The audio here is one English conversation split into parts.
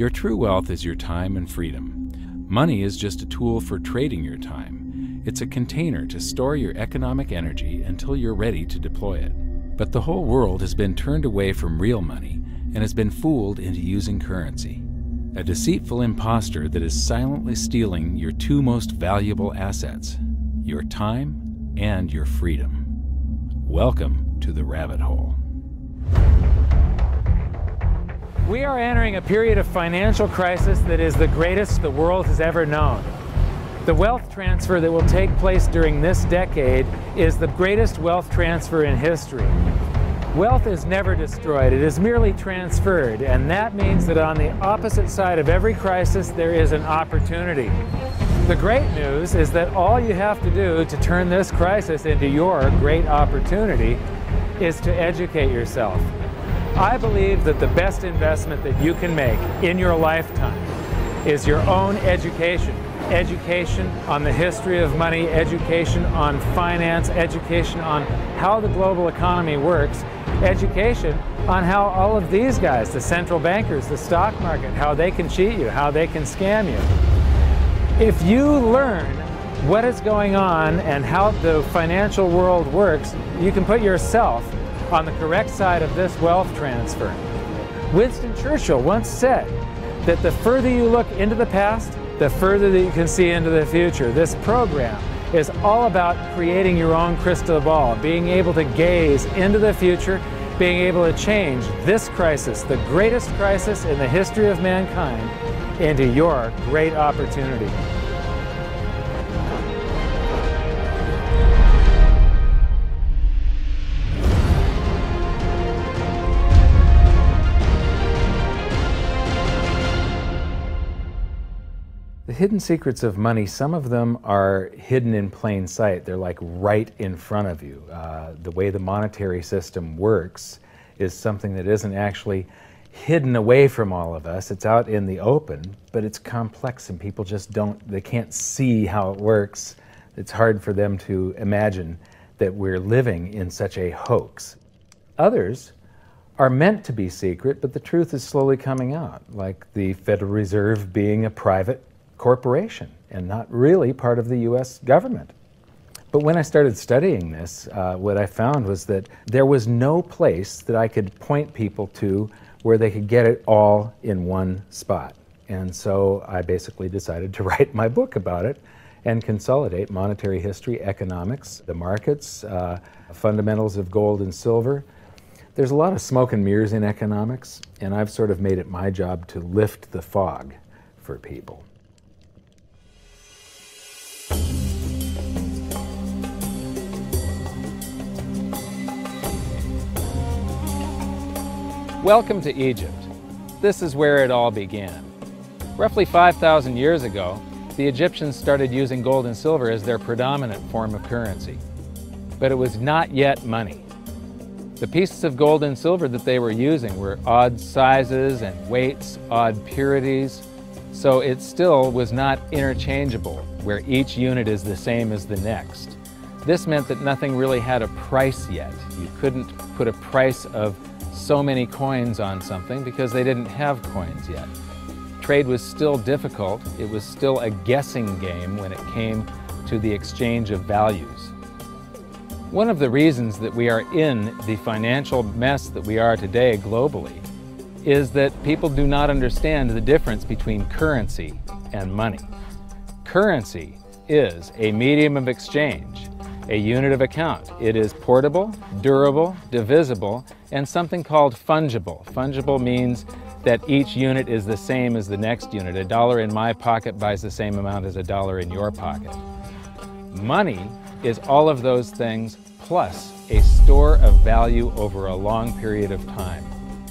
Your true wealth is your time and freedom. Money is just a tool for trading your time. It's a container to store your economic energy until you're ready to deploy it. But the whole world has been turned away from real money and has been fooled into using currency. A deceitful impostor that is silently stealing your two most valuable assets, your time and your freedom. Welcome to the rabbit hole. We are entering a period of financial crisis that is the greatest the world has ever known. The wealth transfer that will take place during this decade is the greatest wealth transfer in history. Wealth is never destroyed, it is merely transferred, and that means that on the opposite side of every crisis there is an opportunity. The great news is that all you have to do to turn this crisis into your great opportunity is to educate yourself. I believe that the best investment that you can make in your lifetime is your own education. Education on the history of money, education on finance, education on how the global economy works, education on how all of these guys, the central bankers, the stock market, how they can cheat you, how they can scam you. If you learn what is going on and how the financial world works, you can put yourself on the correct side of this wealth transfer. Winston Churchill once said that the further you look into the past, the further that you can see into the future. This program is all about creating your own crystal ball, being able to gaze into the future, being able to change this crisis, the greatest crisis in the history of mankind, into your great opportunity. The hidden secrets of money, some of them are hidden in plain sight. They're like right in front of you. The way the monetary system works is something that isn't actually hidden away from all of us. It's out in the open, but it's complex and people just they can't see how it works. It's hard for them to imagine that we're living in such a hoax. Others are meant to be secret, but the truth is slowly coming out, like the Federal Reserve being a private corporation and not really part of the U.S. government. But when I started studying this, what I found was that there was no place that I could point people to where they could get it all in one spot. And so I basically decided to write my book about it and consolidate monetary history, economics, the markets, fundamentals of gold and silver. There's a lot of smoke and mirrors in economics, and I've sort of made it my job to lift the fog for people. Welcome to Egypt. This is where it all began. Roughly 5,000 years ago, the Egyptians started using gold and silver as their predominant form of currency. But it was not yet money. The pieces of gold and silver that they were using were odd sizes and weights, odd purities, so it still was not interchangeable, where each unit is the same as the next. This meant that nothing really had a price yet. You couldn't put a price of so many coins on something because they didn't have coins yet. Trade was still difficult. It was still a guessing game when it came to the exchange of values. One of the reasons that we are in the financial mess that we are today globally is that people do not understand the difference between currency and money. Currency is a medium of exchange, a unit of account. It is portable, durable, divisible, and something called fungible. Fungible means that each unit is the same as the next unit. A dollar in my pocket buys the same amount as a dollar in your pocket. Money is all of those things plus a store of value over a long period of time.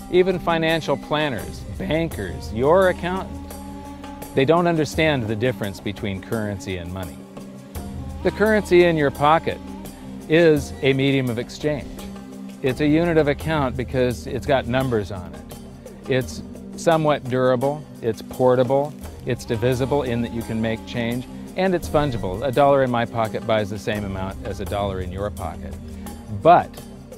Even financial planners, bankers, your accountant, they don't understand the difference between currency and money. The currency in your pocket is a medium of exchange. It's a unit of account because it's got numbers on it. It's somewhat durable, it's portable, it's divisible in that you can make change, and it's fungible. A dollar in my pocket buys the same amount as a dollar in your pocket. But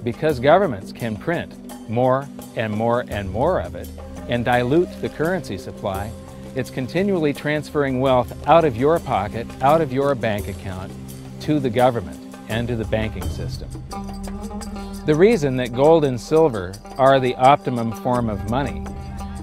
because governments can print more and more and more of it, and dilute the currency supply, it's continually transferring wealth out of your pocket, out of your bank account, to the government and to the banking system. The reason that gold and silver are the optimum form of money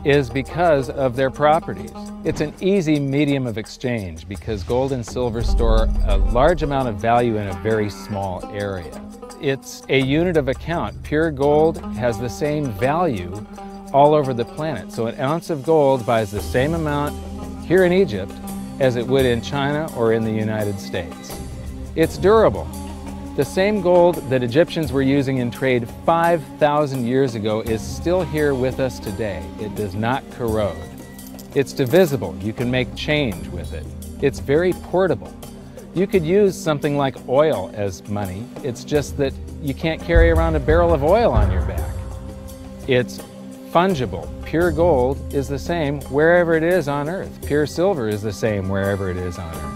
is because of their properties. It's an easy medium of exchange because gold and silver store a large amount of value in a very small area. It's a unit of account. Pure gold has the same value all over the planet. So an ounce of gold buys the same amount here in Egypt as it would in China or in the United States. It's durable. The same gold that Egyptians were using in trade 5,000 years ago is still here with us today. It does not corrode. It's divisible. You can make change with it. It's very portable. You could use something like oil as money. It's just that you can't carry around a barrel of oil on your back. It's fungible. Pure gold is the same wherever it is on Earth. Pure silver is the same wherever it is on Earth.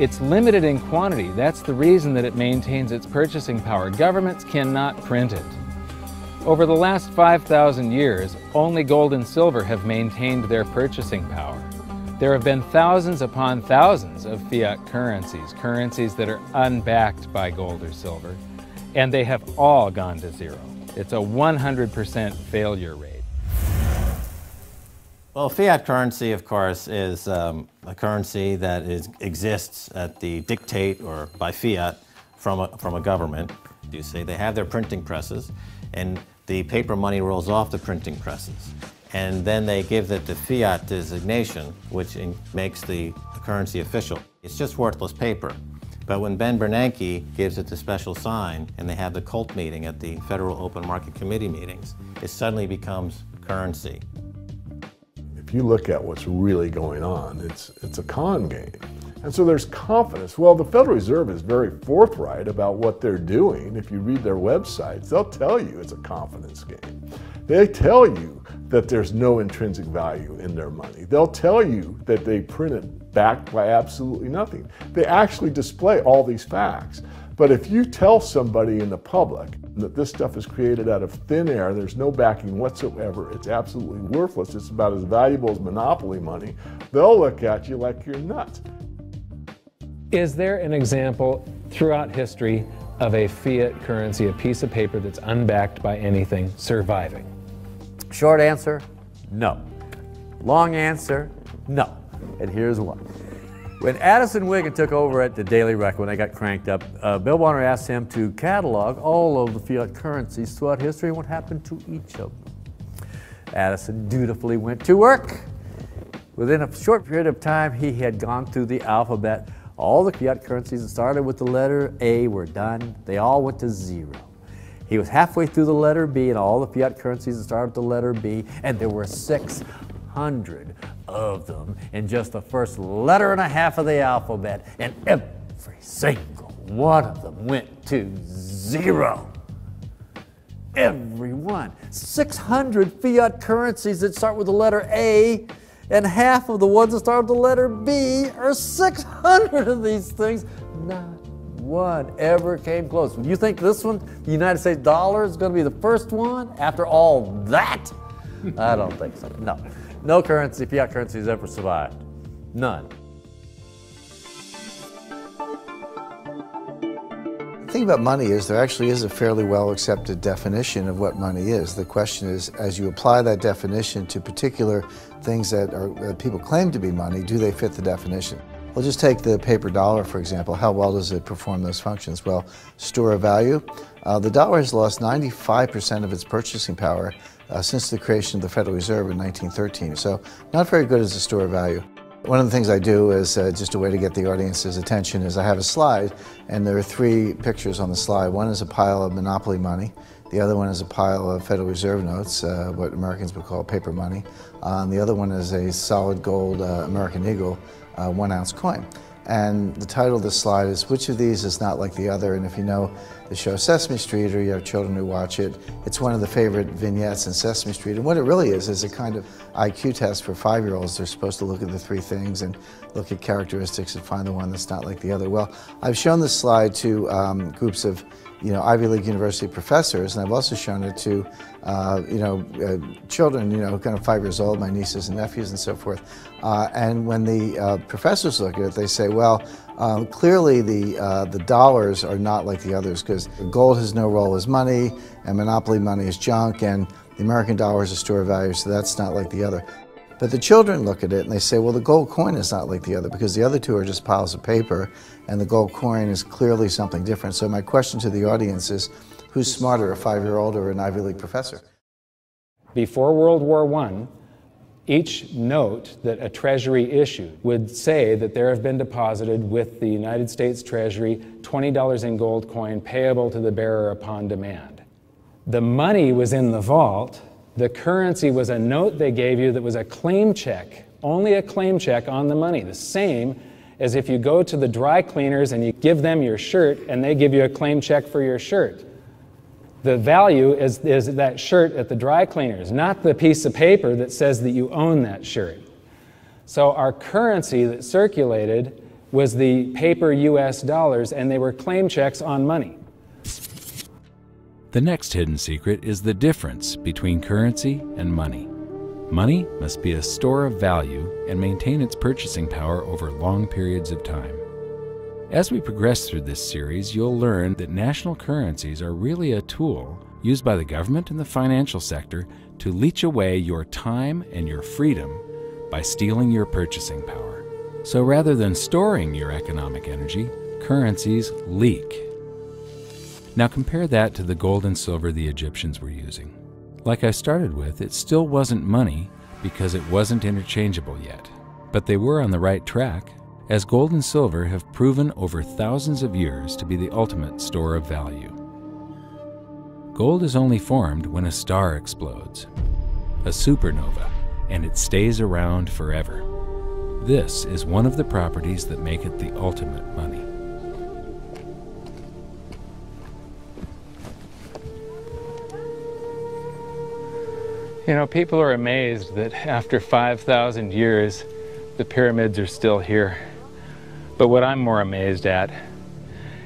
It's limited in quantity. That's the reason that it maintains its purchasing power. Governments cannot print it. Over the last 5,000 years, only gold and silver have maintained their purchasing power. There have been thousands upon thousands of fiat currencies, currencies that are unbacked by gold or silver, and they have all gone to zero. It's a 100% failure rate. Well, fiat currency, of course, is a currency that exists at the dictate or by fiat from a government. You see, they have their printing presses, and the paper money rolls off the printing presses. And then they give it the fiat designation, which makes the currency official. It's just worthless paper. But when Ben Bernanke gives it the special sign, and they have the cult meeting at the Federal Open Market Committee meetings, it suddenly becomes currency. If you look at what's really going on, it's a con game. And so there's confidence. Well, the Federal Reserve is very forthright about what they're doing. If you read their websites, they'll tell you it's a confidence game. They tell you that there's no intrinsic value in their money. They'll tell you that they print it backed by absolutely nothing. They actually display all these facts. But if you tell somebody in the public that this stuff is created out of thin air, there's no backing whatsoever, it's absolutely worthless, it's about as valuable as monopoly money, they'll look at you like you're nuts. Is there an example throughout history of a fiat currency, a piece of paper that's unbacked by anything, surviving? Short answer, no. Long answer, no. And here's why. When Addison Wiggin took over at the Daily Record, when they got cranked up, Bill Warner asked him to catalog all of the fiat currencies throughout history and what happened to each of them. Addison dutifully went to work. Within a short period of time, he had gone through the alphabet. All the fiat currencies that started with the letter A were done. They all went to zero. He was halfway through the letter B, and all the fiat currencies that started with the letter B, and there were 600 of them in just the first letter and a half of the alphabet, and every single one of them went to zero. Every one. 600 fiat currencies that start with the letter A, and half of the ones that start with the letter B are 600 of these things. Not one ever came close. You think this one, the United States dollar, is going to be the first one after all that? I don't think so. No. No currency, fiat currency has ever survived. None. The thing about money is there actually is a fairly well accepted definition of what money is. The question is, as you apply that definition to particular things that people claim to be money, do they fit the definition? We'll just take the paper dollar, for example. How well does it perform those functions? Well, store of value. The dollar has lost 95% of its purchasing power since the creation of the Federal Reserve in 1913. So not very good as a store of value. One of the things I do is just a way to get the audience's attention is I have a slide, and there are 3 pictures on the slide. One is a pile of monopoly money. The other one is a pile of Federal Reserve notes, what Americans would call paper money. The other one is a solid gold American Eagle 1-ounce coin. And the title of the slide is, which of these is not like the other? And if you know the show Sesame Street, or you have children who watch it, it's one of the favorite vignettes in Sesame Street. And what it really is a kind of IQ test for 5-year-olds. They're supposed to look at the 3 things and look at characteristics and find the one that's not like the other. Well, I've shown this slide to groups of Ivy League University professors, and I've also shown it to children, kind of 5 years old, my nieces and nephews and so forth. And when the professors look at it, they say, well, clearly the dollars are not like the others because gold has no role as money, and monopoly money is junk, and the American dollar is a store of value, so that's not like the other. But the children look at it and they say, well, the gold coin is not like the other because the other two are just piles of paper, and the gold coin is clearly something different. So my question to the audience is, who's smarter, a 5-year-old or an Ivy League professor? Before World War I, each note that a treasury issued would say that there have been deposited with the United States Treasury $20 in gold coin payable to the bearer upon demand. The money was in the vault. The currency was a note they gave you that was a claim check, only a claim check on the money, the same as if you go to the dry cleaners and you give them your shirt and they give you a claim check for your shirt. The value is that shirt at the dry cleaners, not the piece of paper that says that you own that shirt. So our currency that circulated was the paper US dollars, and they were claim checks on money. The next hidden secret is the difference between currency and money. Money must be a store of value and maintain its purchasing power over long periods of time. As we progress through this series, you'll learn that national currencies are really a tool used by the government and the financial sector to leech away your time and your freedom by stealing your purchasing power. So rather than storing your economic energy, currencies leak. Now compare that to the gold and silver the Egyptians were using. Like I started with, it still wasn't money because it wasn't interchangeable yet. But they were on the right track, as gold and silver have proven over thousands of years to be the ultimate store of value. Gold is only formed when a star explodes, a supernova, and it stays around forever. This is one of the properties that make it the ultimate money. People are amazed that after 5,000 years, the pyramids are still here. But what I'm more amazed at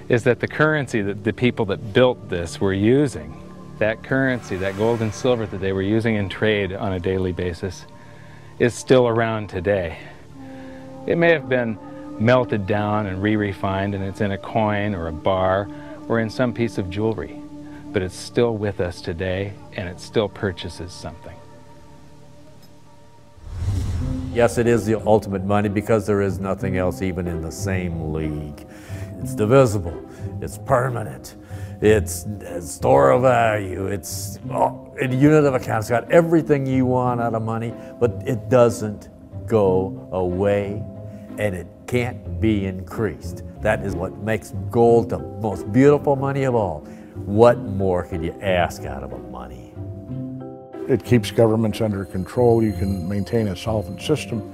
is that the currency that the people that built this were using, that currency, that gold and silver that they were using in trade on a daily basis, is still around today. It may have been melted down and re-refined, and it's in a coin or a bar or in some piece of jewelry, but it's still with us today, and it still purchases something. Yes, it is the ultimate money because there is nothing else even in the same league. It's divisible, it's permanent, it's a store of value, it's a unit of account. It's got everything you want out of money, but it doesn't go away, and it can't be increased. That is what makes gold the most beautiful money of all. What more could you ask out of a money? It keeps governments under control. You can maintain a solvent system.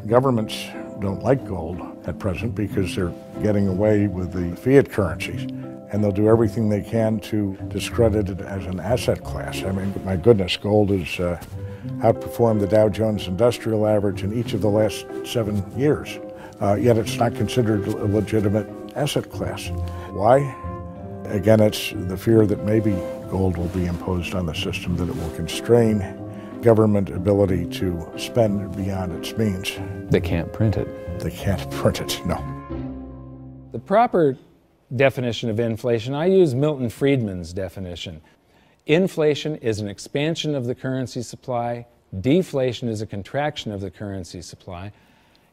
Governments don't like gold at present because they're getting away with the fiat currencies, and they'll do everything they can to discredit it as an asset class. I mean, my goodness, gold has outperformed the Dow Jones Industrial Average in each of the last 7 years, yet it's not considered a legitimate asset class. Why? Again, it's the fear that maybe gold will be imposed on the system, that it will constrain government ability to spend beyond its means. They can't print it. They can't print it, no. The proper definition of inflation, I use Milton Friedman's definition. Inflation is an expansion of the currency supply. Deflation is a contraction of the currency supply.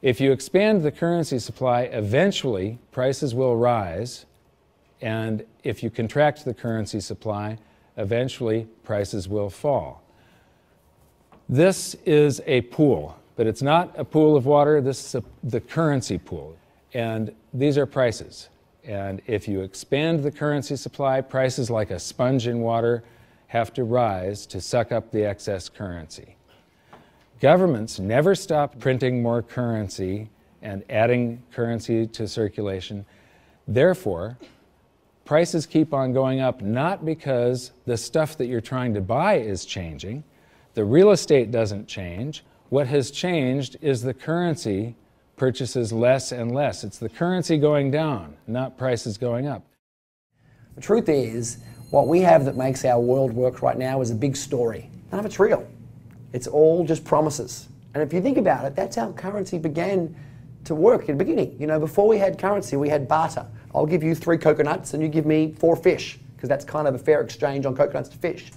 If you expand the currency supply, eventually prices will rise. And if you contract the currency supply, eventually prices will fall. This is a pool, but it's not a pool of water. This is the currency pool. And these are prices. And if you expand the currency supply, prices like a sponge in water have to rise to suck up the excess currency. Governments never stop printing more currency and adding currency to circulation. Therefore, prices keep on going up, not because the stuff that you're trying to buy is changing. The real estate doesn't change. What has changed is the currency purchases less and less. It's the currency going down, not prices going up. The truth is, What we have that makes our world work right now is a big story. None of it's real. It's all just promises. And if you think about it, that's how currency began to work in the beginning. You know, before we had currency, we had barter. I'll give you 3 coconuts and you give me 4 fish, because that's kind of a fair exchange on coconuts to fish.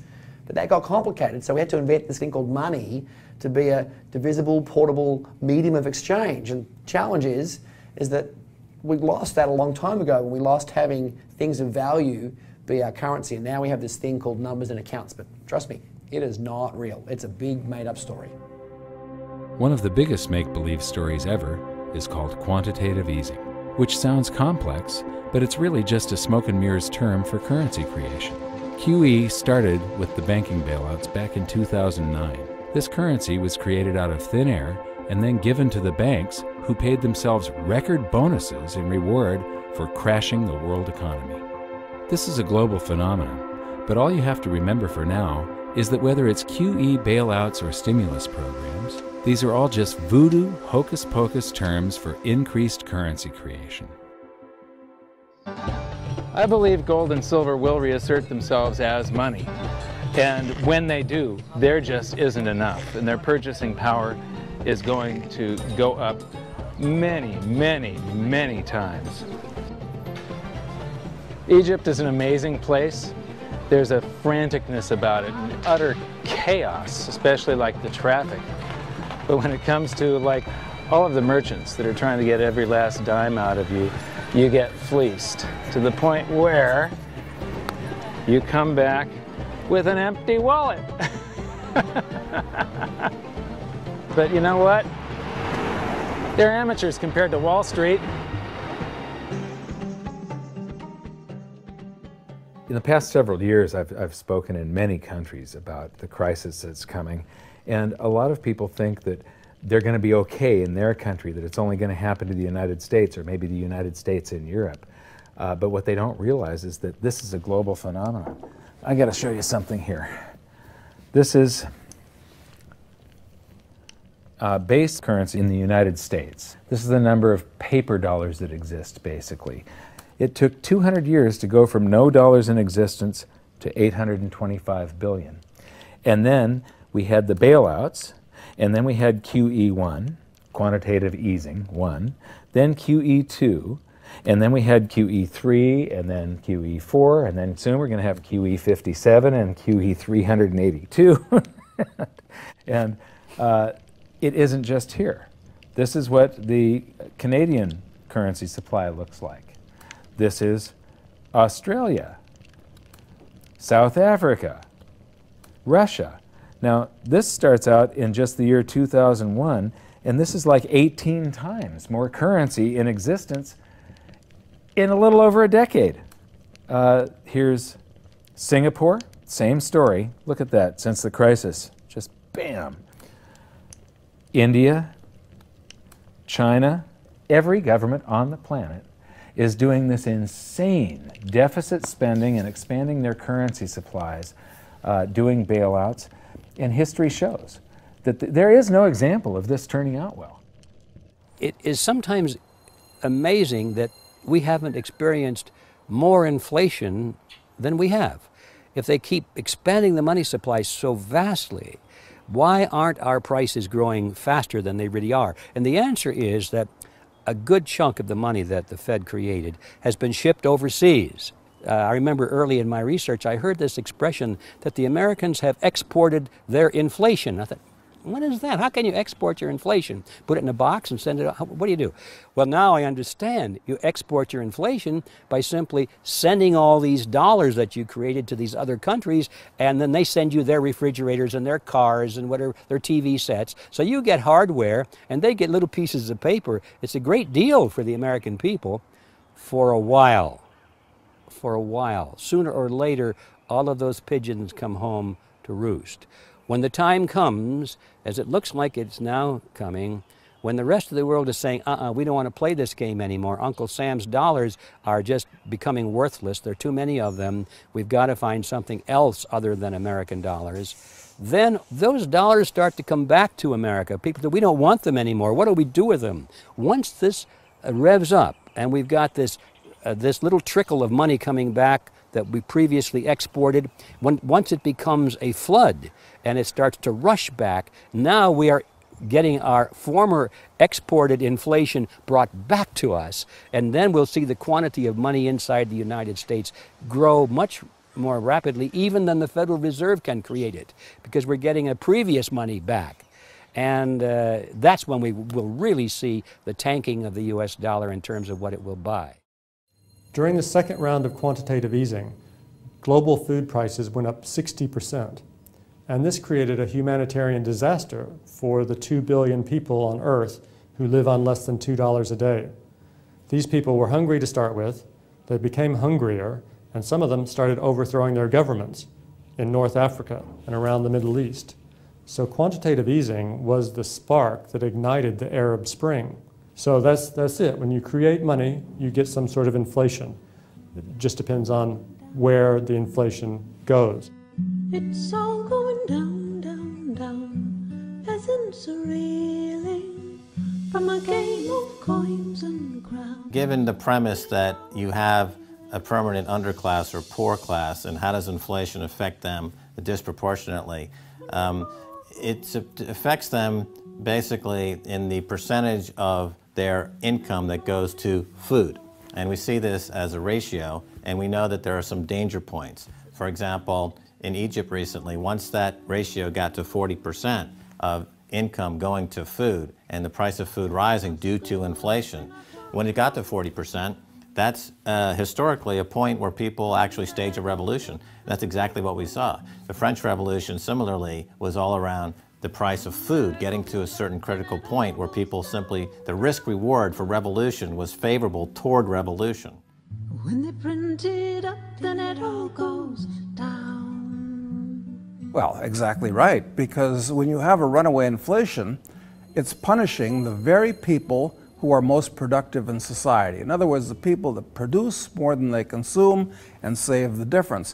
But that got complicated, so we had to invent this thing called money to be a divisible, portable medium of exchange. And the challenge is that we lost that a long time ago when we lost having things of value be our currency. And now we have this thing called numbers and accounts. But trust me, it is not real. It's a big made-up story. One of the biggest make-believe stories ever is called quantitative easing, which sounds complex, but it's really just a smoke and mirrors term for currency creation. QE started with the banking bailouts back in 2009. This currency was created out of thin air and then given to the banks, who paid themselves record bonuses in reward for crashing the world economy. This is a global phenomenon, but all you have to remember for now is that whether it's QE bailouts or stimulus programs, these are all just voodoo, hocus-pocus terms for increased currency creation. I believe gold and silver will reassert themselves as money. And when they do, there just isn't enough. And their purchasing power is going to go up many, many, many times. Egypt is an amazing place. There's a franticness about it, and utter chaos, especially like the traffic. But when it comes to like all of the merchants that are trying to get every last dime out of you, you get fleeced to the point where you come back with an empty wallet. But you know what? They're amateurs compared to Wall Street. In the past several years, I've spoken in many countries about the crisis that's coming, and a lot of people think that they're going to be okay in their country, that it's only going to happen to the United States or maybe the United States in Europe. But what they don't realize is that this is a global phenomenon. I got to show you something here. This is base currency in the United States. This is the number of paper dollars that exist, basically. It took 200 years to go from no dollars in existence to 825 billion. And then we had the bailouts, and then we had QE1, quantitative easing 1, then QE2, and then we had QE3, and then QE4, and then soon we're going to have QE57 and QE382. And it isn't just here. This is what the Canadian currency supply looks like. This is Australia, South Africa, Russia. Now, this starts out in just the year 2001, and this is like 18 times more currency in existence in a little over a decade. Here's Singapore, same story. Look at that, since the crisis, just bam. India, China, every government on the planet is doing this insane deficit spending and expanding their currency supplies, doing bailouts. And history shows that there is no example of this turning out well. It is sometimes amazing that we haven't experienced more inflation than we have. If they keep expanding the money supply so vastly, why aren't our prices growing faster than they really are? And the answer is that a good chunk of the money that the Fed created has been shipped overseas. I remember early in my research, I heard this expression that the Americans have exported their inflation. I thought, what is that? How can you export your inflation? Put it in a box and send it out? What do you do? Well, now I understand. You export your inflation by simply sending all these dollars that you created to these other countries, and then they send you their refrigerators and their cars and whatever, their TV sets. So you get hardware, and they get little pieces of paper. It's a great deal for the American people for a while. For a while. Sooner or later, all of those pigeons come home to roost. When the time comes, as it looks like it's now coming, when the rest of the world is saying, we don't want to play this game anymore, Uncle Sam's dollars are just becoming worthless, there are too many of them, we've got to find something else other than American dollars, then those dollars start to come back to America. People say, we don't want them anymore, what do we do with them? Once this revs up, and we've got this little trickle of money coming back that we previously exported, once it becomes a flood and it starts to rush back, now we are getting our former exported inflation brought back to us, and then we'll see the quantity of money inside the United States grow much more rapidly even than the Federal Reserve can create it, because we're getting a previous money back. And that's when we will really see the tanking of the US dollar in terms of what it will buy. During the second round of quantitative easing, global food prices went up 60%. And this created a humanitarian disaster for the 2 billion people on Earth who live on less than $2 a day. These people were hungry to start with, they became hungrier, and some of them started overthrowing their governments in North Africa and around the Middle East. So quantitative easing was the spark that ignited the Arab Spring. So that's it. When you create money, you get some sort of inflation. It just depends on where the inflation goes. It's all going down, down, down. Peasants are reeling from a game of coins and crowns. Given the premise that you have a permanent underclass or poor class, and how does inflation affect them disproportionately, it affects them basically in the percentage of their income that goes to food. And we see this as a ratio, and we know that there are some danger points. For example, in Egypt recently, once that ratio got to 40% of income going to food and the price of food rising due to inflation, when it got to 40%, that's historically a point where people actually stage a revolution. That's exactly what we saw. The French Revolution, similarly, was all around the price of food getting to a certain critical point where people simply, the risk-reward for revolution was favorable toward revolution. When they print it up, then it all goes down. Well, exactly right, because when you have a runaway inflation, it's punishing the very people who are most productive in society. In other words, the people that produce more than they consume and save the difference.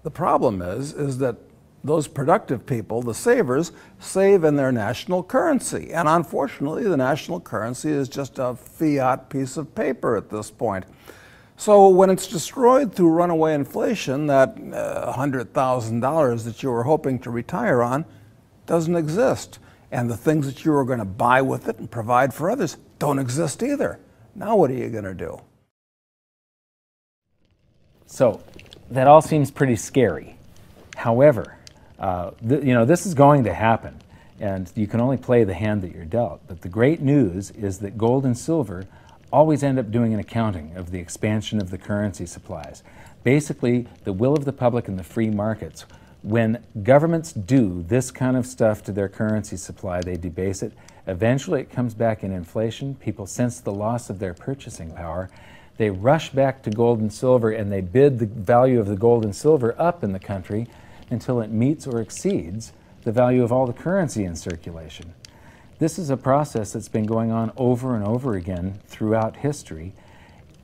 The problem is that those productive people, the savers, save in their national currency. And unfortunately, the national currency is just a fiat piece of paper at this point. So when it's destroyed through runaway inflation, that $100,000 that you were hoping to retire on doesn't exist. And the things that you were going to buy with it and provide for others don't exist either. Now what are you going to do? So that all seems pretty scary. However, this is going to happen, and you can only play the hand that you're dealt. But the great news is that gold and silver always end up doing an accounting of the expansion of the currency supplies. Basically, the will of the public and the free markets. When governments do this kind of stuff to their currency supply, they debase it. Eventually it comes back in inflation. People sense the loss of their purchasing power. They rush back to gold and silver, and they bid the value of the gold and silver up in the country until it meets or exceeds the value of all the currency in circulation. This is a process that's been going on over and over again throughout history,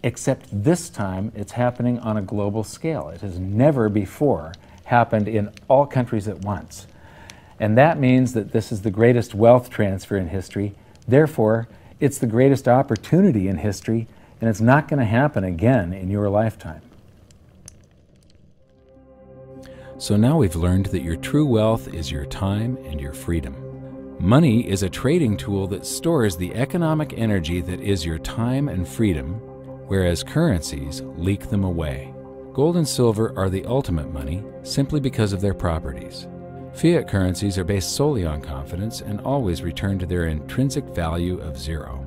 except this time it's happening on a global scale. It has never before happened in all countries at once. And that means that this is the greatest wealth transfer in history. Therefore, it's the greatest opportunity in history, and it's not going to happen again in your lifetime. So now we've learned that your true wealth is your time and your freedom. Money is a trading tool that stores the economic energy that is your time and freedom, whereas currencies leak them away. Gold and silver are the ultimate money simply because of their properties. Fiat currencies are based solely on confidence and always return to their intrinsic value of zero.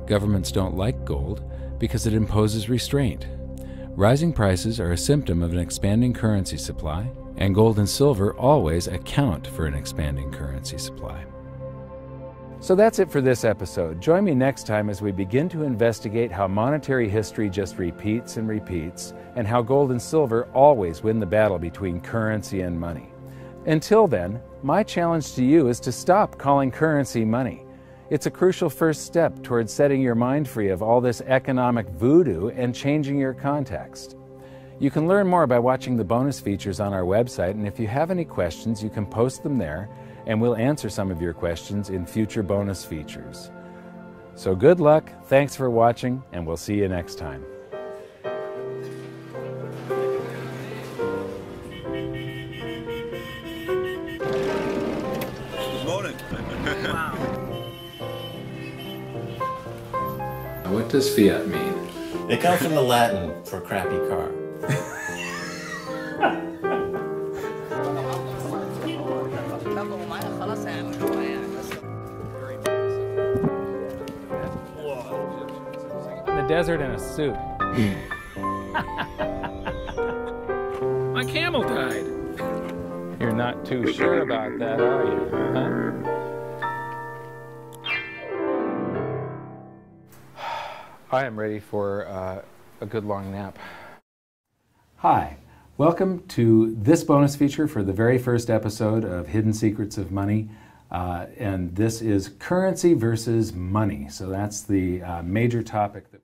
Governments don't like gold because it imposes restraint. Rising prices are a symptom of an expanding currency supply, and gold and silver always account for an expanding currency supply. So that's it for this episode. Join me next time as we begin to investigate how monetary history just repeats and repeats, and how gold and silver always win the battle between currency and money. Until then, my challenge to you is to stop calling currency money. It's a crucial first step towards setting your mind free of all this economic voodoo and changing your context. You can learn more by watching the bonus features on our website, and if you have any questions, you can post them there, and we'll answer some of your questions in future bonus features. So good luck, thanks for watching, and we'll see you next time. What does fiat mean? It comes from the Latin for crappy car. In the desert in a suit. My camel died. You're not too sure about that, are you? Huh? I am ready for a good long nap. Hi, welcome to this bonus feature for the very first episode of Hidden Secrets of Money. And this is currency versus money. So that's the major topic that